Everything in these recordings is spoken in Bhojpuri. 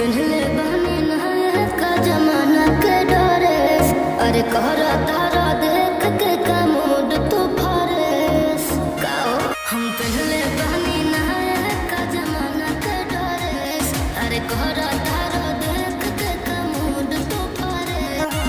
पहले बहनी नहाए का जमाना के डरे। अरे कहरा तारा देख के का मूड तू फरेस काओ। हम पहले बहनी नहाए का जमाना के डरे। अरे कहरा तारा देख के का मूड तू फरेस।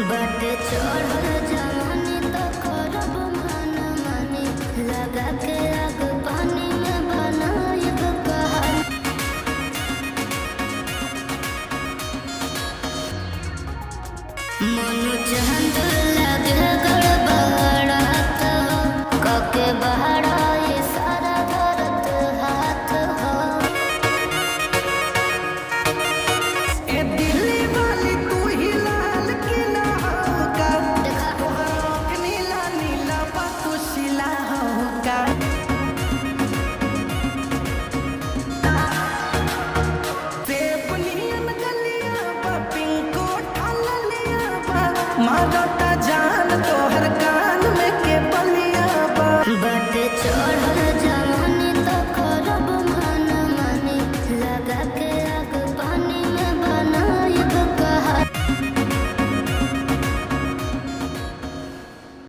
बाटे चढ़ल जवानी तो करब मन मानी। लगा के आग पानी में बनाएब कहानी। मनु चांद लगे गड़बड़ात हो। कके बहरा ये सारा धरत हाथ हो। ए दिल्ली वाली तू ही लाल किला होगा। नीला नीला पातुशिला होगा। सेब नियन गलिया बा, पिंको ठाला लिया बा। मारता जान तोहर का